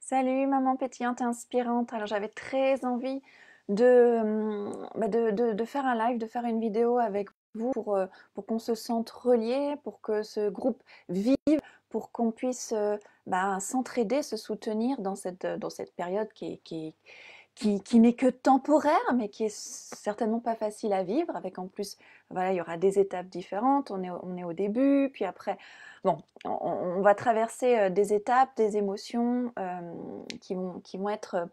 Salut maman pétillante et inspirante. Alors j'avais très envie de faire un live, de faire une vidéo avec vous pour qu'on se sente reliés, pour que ce groupe vive, pour qu'on puisse s'entraider, se soutenir dans cette période qui n'est que temporaire, mais qui est certainement pas facile à vivre, avec en plus, voilà, il y aura des étapes différentes, on est au début, puis après, bon, on va traverser des étapes, des émotions qui vont être,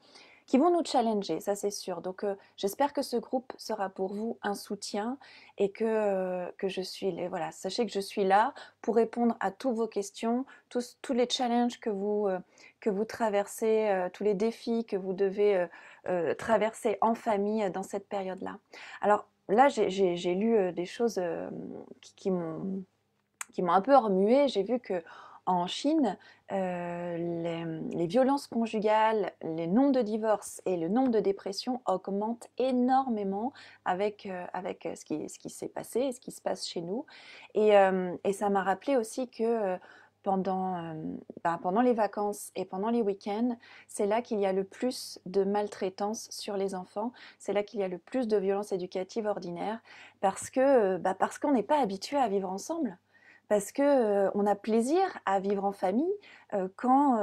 qui vont nous challenger, ça c'est sûr. Donc j'espère que ce groupe sera pour vous un soutien et que je suis, voilà, sachez que je suis là pour répondre à toutes vos questions, tous les challenges que vous traversez, tous les défis que vous devez traverser en famille dans cette période-là. Alors là, j'ai lu des choses qui m'ont un peu remué. J'ai vu que en Chine, les violences conjugales, les nombres de divorces et le nombre de dépressions augmentent énormément avec ce qui s'est passé et ce qui se passe chez nous. Et ça m'a rappelé aussi que pendant les vacances et pendant les week-ends, c'est là qu'il y a le plus de maltraitance sur les enfants, c'est là qu'il y a le plus de violences éducatives ordinaires, parce qu'on n'est pas habitué à vivre ensemble. Parce que on a plaisir à vivre en famille quand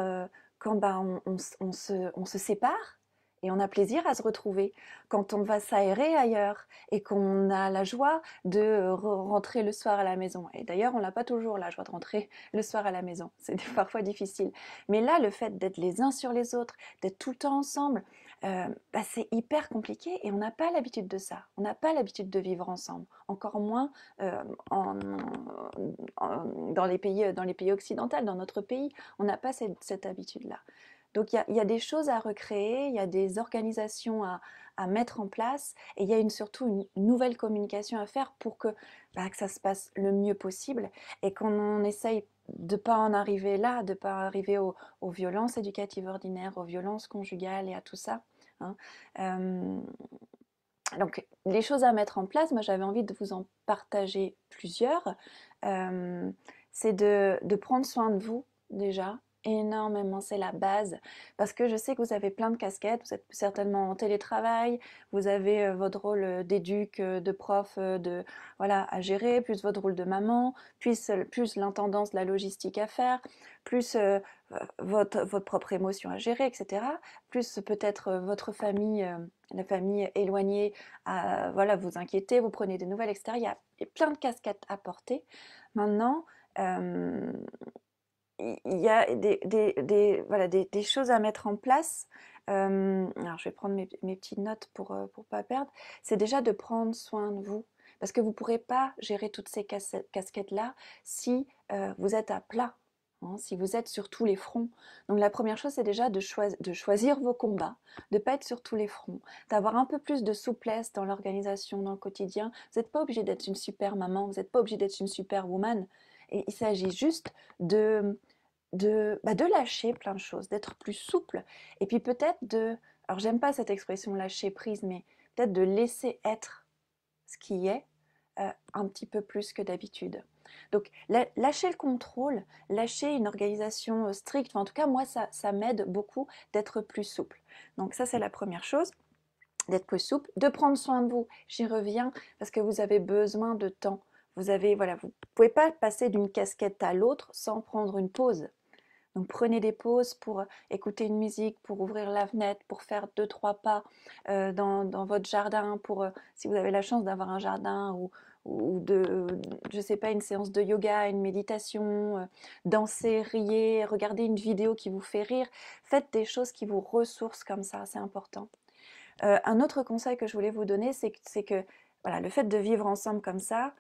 on se sépare et on a plaisir à se retrouver. Quand on va s'aérer ailleurs et qu'on a la joie de rentrer le soir à la maison. Et d'ailleurs, on n'a pas toujours la joie de rentrer le soir à la maison. C'est parfois difficile. Mais là, le fait d'être les uns sur les autres, d'être tout le temps ensemble, c'est hyper compliqué et on n'a pas l'habitude de ça. On n'a pas l'habitude de vivre ensemble. Encore moins euh, en, dans les pays occidentaux, dans notre pays, on n'a pas cette habitude-là. Donc il y a des choses à recréer, il y a des organisations à mettre en place et il y a surtout une nouvelle communication à faire pour que ça se passe le mieux possible et qu'on essaye de ne pas en arriver là, de ne pas arriver aux violences éducatives ordinaires, aux violences conjugales et à tout ça. Hein. Euh, donc, les choses à mettre en place, moi j'avais envie de vous en partager plusieurs. Euh, c'est de prendre soin de vous déjà, énormément, c'est la base. Parce que je sais que vous avez plein de casquettes, vous êtes certainement en télétravail, vous avez votre rôle d'éduc, de prof, voilà, à gérer, plus votre rôle de maman, plus l'intendance, la logistique à faire, plus votre propre émotion à gérer, etc. Plus peut-être votre famille, la famille éloignée voilà, vous inquiétez, vous prenez des nouvelles, etc. Il y a plein de casquettes à porter. Maintenant, euh, il y a voilà, des choses à mettre en place. Alors, je vais prendre mes petites notes pour ne pas perdre. C'est déjà de prendre soin de vous. Parce que vous ne pourrez pas gérer toutes ces casquettes-là si vous êtes à plat, hein, si vous êtes sur tous les fronts. Donc la première chose, c'est déjà de choisir vos combats, de ne pas être sur tous les fronts, d'avoir un peu plus de souplesse dans l'organisation, dans le quotidien. Vous n'êtes pas obligé d'être une super maman, vous n'êtes pas obligé d'être une super woman. Et il s'agit juste de, de lâcher plein de choses, d'être plus souple. Et puis peut-être alors j'aime pas cette expression lâcher prise, mais peut-être de laisser être ce qui est un petit peu plus que d'habitude. Donc lâcher le contrôle, lâcher une organisation stricte, enfin, en tout cas moi ça m'aide beaucoup d'être plus souple. Donc ça c'est la première chose, d'être plus souple, de prendre soin de vous. J'y reviens parce que vous avez besoin de temps. Voilà, vous pouvez pas passer d'une casquette à l'autre sans prendre une pause. Donc prenez des pauses pour écouter une musique, pour ouvrir la fenêtre, pour faire deux, trois pas dans votre jardin, si vous avez la chance d'avoir un jardin ou je sais pas, une séance de yoga, une méditation, danser, riez, regardez une vidéo qui vous fait rire. Faites des choses qui vous ressourcent comme ça, c'est important. Un autre conseil que je voulais vous donner, c'est que voilà, le fait de vivre ensemble comme ça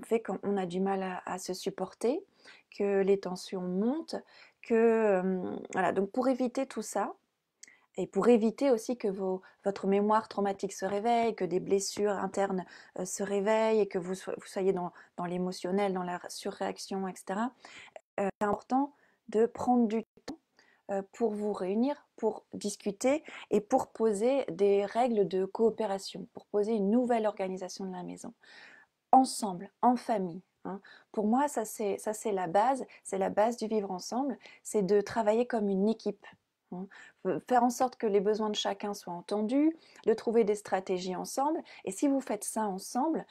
fait qu'on a du mal à se supporter, que les tensions montent, voilà, donc pour éviter tout ça, et pour éviter aussi que votre mémoire traumatique se réveille, que des blessures internes se réveillent et que vous soyez dans l'émotionnel, dans la surréaction, etc., c'est important de prendre du pour vous réunir, pour discuter et pour poser des règles de coopération, pour poser une nouvelle organisation de la maison, ensemble, en famille. Hein. Pour moi, ça c'est la base du vivre ensemble, c'est de travailler comme une équipe. hein. Faire en sorte que les besoins de chacun soient entendus, de trouver des stratégies ensemble. Et si vous faites ça ensemble,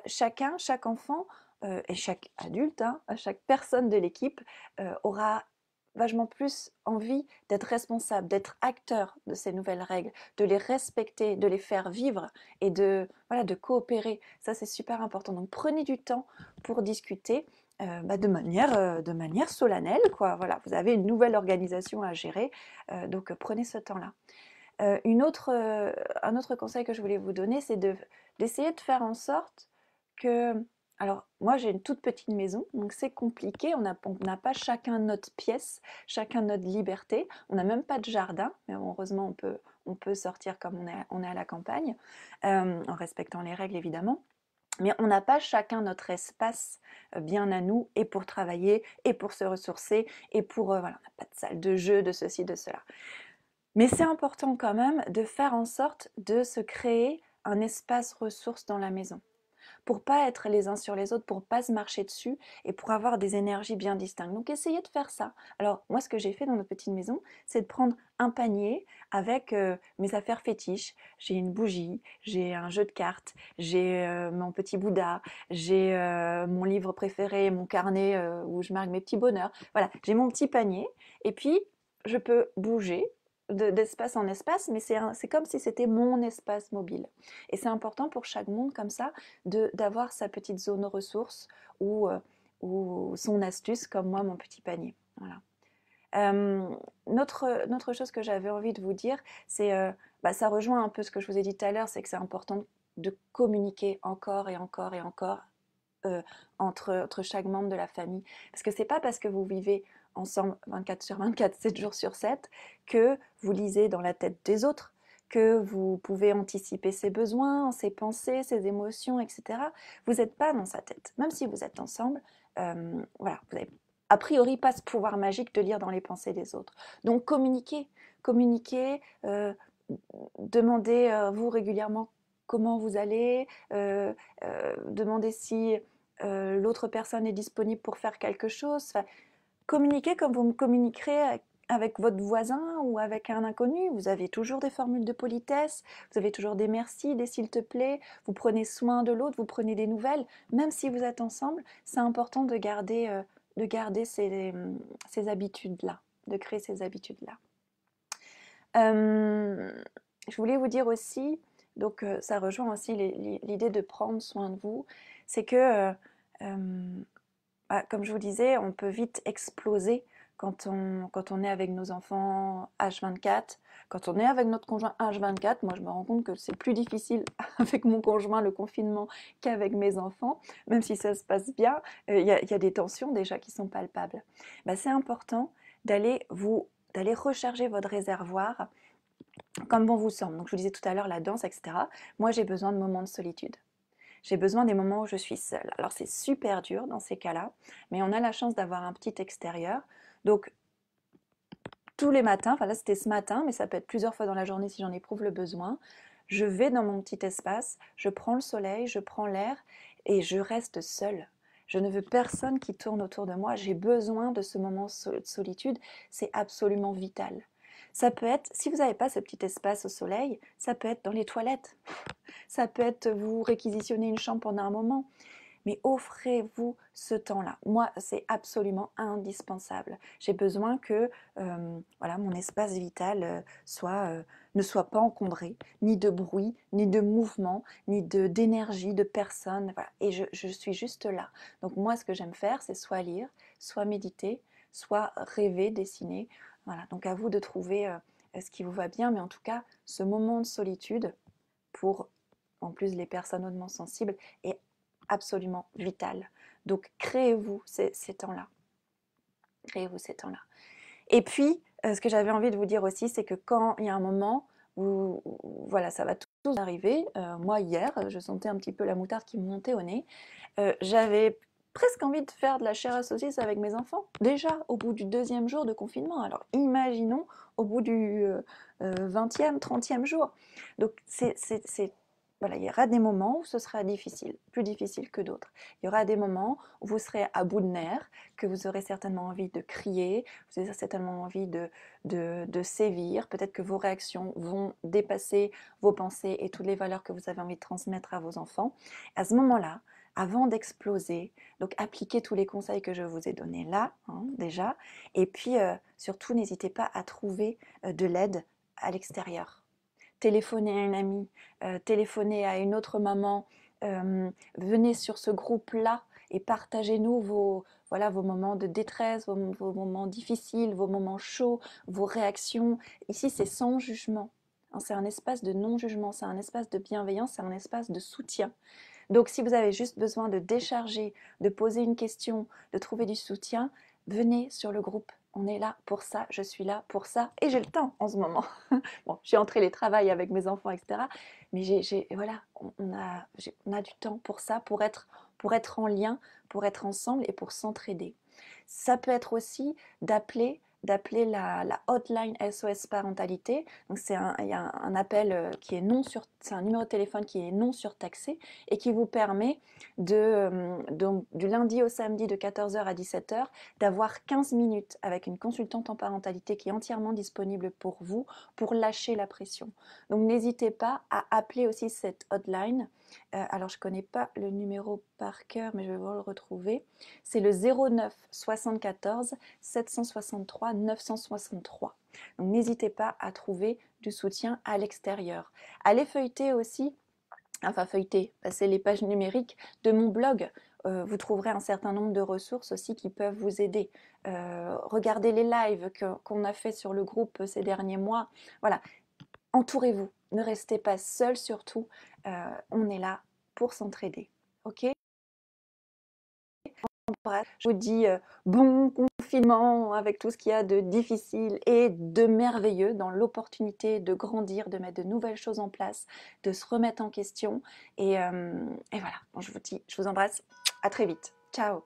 chacun, chaque enfant et chaque adulte, hein, chaque personne de l'équipe aura vachement plus envie d'être responsable, d'être acteur de ces nouvelles règles, de les respecter, de les faire vivre et de coopérer. Ça, c'est super important. Donc, prenez du temps pour discuter de manière solennelle, quoi. Voilà, vous avez une nouvelle organisation à gérer, donc prenez ce temps-là. Un autre conseil que je voulais vous donner, c'est d'essayer de faire en sorte que... Alors, moi, j'ai une toute petite maison, donc c'est compliqué. On n'a pas chacun notre pièce, chacun notre liberté. On n'a même pas de jardin, mais heureusement, on peut sortir comme on est à la campagne, en respectant les règles, évidemment. Mais on n'a pas chacun notre espace bien à nous, et pour travailler, et pour se ressourcer, et pour... voilà, on n'a pas de salle de jeu, de ceci, de cela. Mais c'est important quand même de faire en sorte de se créer un espace ressource dans la maison, pour pas être les uns sur les autres, pour pas se marcher dessus et pour avoir des énergies bien distinctes. Donc essayez de faire ça. Alors moi, ce que j'ai fait dans notre petite maison, c'est de prendre un panier avec mes affaires fétiches. J'ai une bougie, j'ai un jeu de cartes, j'ai mon petit Bouddha, j'ai mon livre préféré, mon carnet où je marque mes petits bonheurs. Voilà, j'ai mon petit panier et puis je peux bouger d'espace en espace, mais c'est comme si c'était mon espace mobile. Et c'est important pour chaque monde comme ça d'avoir sa petite zone ressources ou son astuce, comme moi, mon petit panier. Voilà. Notre chose que j'avais envie de vous dire, c'est, ça rejoint un peu ce que je vous ai dit tout à l'heure, c'est que c'est important de communiquer encore et encore et encore entre chaque membre de la famille. Parce que c'est pas parce que vous vivez ensemble 24 sur 24, 7 jours sur 7, que vous lisez dans la tête des autres, que vous pouvez anticiper ses besoins, ses pensées, ses émotions, etc. Vous n'êtes pas dans sa tête. Même si vous êtes ensemble, voilà, vous n'avez a priori pas ce pouvoir magique de lire dans les pensées des autres. Donc communiquez, communiquez, demandez vous régulièrement comment vous allez, demandez si l'autre personne est disponible pour faire quelque chose. Enfin, communiquez comme vous me communiquerez avec votre voisin ou avec un inconnu. Vous avez toujours des formules de politesse, vous avez toujours des merci, des s'il te plaît, vous prenez soin de l'autre, vous prenez des nouvelles. Même si vous êtes ensemble, c'est important de garder ces habitudes-là, de créer ces habitudes-là. Je voulais vous dire aussi, donc ça rejoint aussi l'idée de prendre soin de vous, c'est que comme je vous disais, on peut vite exploser quand on est avec nos enfants H24, quand on est avec notre conjoint H24. Moi, je me rends compte que c'est plus difficile avec mon conjoint, le confinement, qu'avec mes enfants, même si ça se passe bien. Il y a des tensions déjà qui sont palpables. C'est important d'aller recharger votre réservoir comme bon vous semble. Donc, je vous disais tout à l'heure, la danse, etc. Moi, j'ai besoin de moments de solitude. J'ai besoin des moments où je suis seule. Alors c'est super dur dans ces cas-là, mais on a la chance d'avoir un petit extérieur. Donc tous les matins, enfin là c'était ce matin, mais ça peut être plusieurs fois dans la journée si j'en éprouve le besoin, je vais dans mon petit espace, je prends le soleil, je prends l'air et je reste seule. Je ne veux personne qui tourne autour de moi. J'ai besoin de ce moment de solitude. C'est absolument vital. Ça peut être, si vous n'avez pas ce petit espace au soleil, ça peut être dans les toilettes. Ça peut être vous réquisitionner une chambre pendant un moment. Mais offrez-vous ce temps-là. Moi, c'est absolument indispensable. J'ai besoin que voilà, mon espace vital ne soit pas encombré, ni de bruit, ni de mouvement, ni d'énergie, de personne. Voilà. Et je suis juste là. Donc moi, ce que j'aime faire, c'est soit lire, soit méditer, soit rêver, dessiner. Voilà. Donc à vous de trouver ce qui vous va bien. Mais en tout cas, ce moment de solitude, pour en plus les personnes hautement sensibles, est absolument vital. Donc créez-vous ces temps-là. Créez-vous ces temps-là. Et puis, ce que j'avais envie de vous dire aussi, c'est que quand il y a un moment où, voilà, ça va tous arriver, moi hier, je sentais un petit peu la moutarde qui me montait au nez, j'avais presque envie de faire de la chair à saucisse avec mes enfants, déjà au bout du 2e jour de confinement. Alors imaginons au bout du 20e, 30e jour. Donc voilà, il y aura des moments où ce sera difficile, plus difficile que d'autres. Il y aura des moments où vous serez à bout de nerfs, que vous aurez certainement envie de crier, vous aurez certainement envie de sévir. Peut-être que vos réactions vont dépasser vos pensées et toutes les valeurs que vous avez envie de transmettre à vos enfants. À ce moment-là, avant d'exploser, donc appliquez tous les conseils que je vous ai donnés là, hein, déjà, et puis surtout n'hésitez pas à trouver de l'aide à l'extérieur. Téléphonez à une amie, téléphonez à une autre maman, venez sur ce groupe-là et partagez-nous voilà, vos moments de détresse, vos moments difficiles, vos moments chauds, vos réactions. Ici, c'est sans jugement. C'est un espace de non-jugement, c'est un espace de bienveillance, c'est un espace de soutien. Donc si vous avez juste besoin de décharger, de poser une question, de trouver du soutien, venez sur le groupe. On est là pour ça, je suis là pour ça et j'ai le temps en ce moment. Bon, j'ai entré les travails avec mes enfants, etc. Mais voilà, on a du temps pour ça, pour être en lien, pour être ensemble et pour s'entraider. Ça peut être aussi d'appeler la hotline SOS parentalité. Donc il y a un appel qui est c'est un numéro de téléphone qui est non surtaxé et qui vous permet donc, du lundi au samedi de 14h à 17h d'avoir 15 minutes avec une consultante en parentalité qui est entièrement disponible pour vous pour lâcher la pression. Donc n'hésitez pas à appeler aussi cette hotline. Alors je ne connais pas le numéro par cœur mais je vais vous le retrouver. C'est le 09 74 763 963. Donc n'hésitez pas à trouver du soutien à l'extérieur. Allez feuilleter aussi, enfin feuilleter, passer les pages numériques de mon blog. Vous trouverez un certain nombre de ressources aussi qui peuvent vous aider. Regardez les lives qu'on a fait sur le groupe ces derniers mois. Voilà, entourez-vous, ne restez pas seul surtout. On est là pour s'entraider. Ok ? Je vous dis bon confinement avec tout ce qu'il y a de difficile et de merveilleux dans l'opportunité de grandir, de mettre de nouvelles choses en place, de se remettre en question. Et voilà, bon, je vous embrasse. À très vite. Ciao.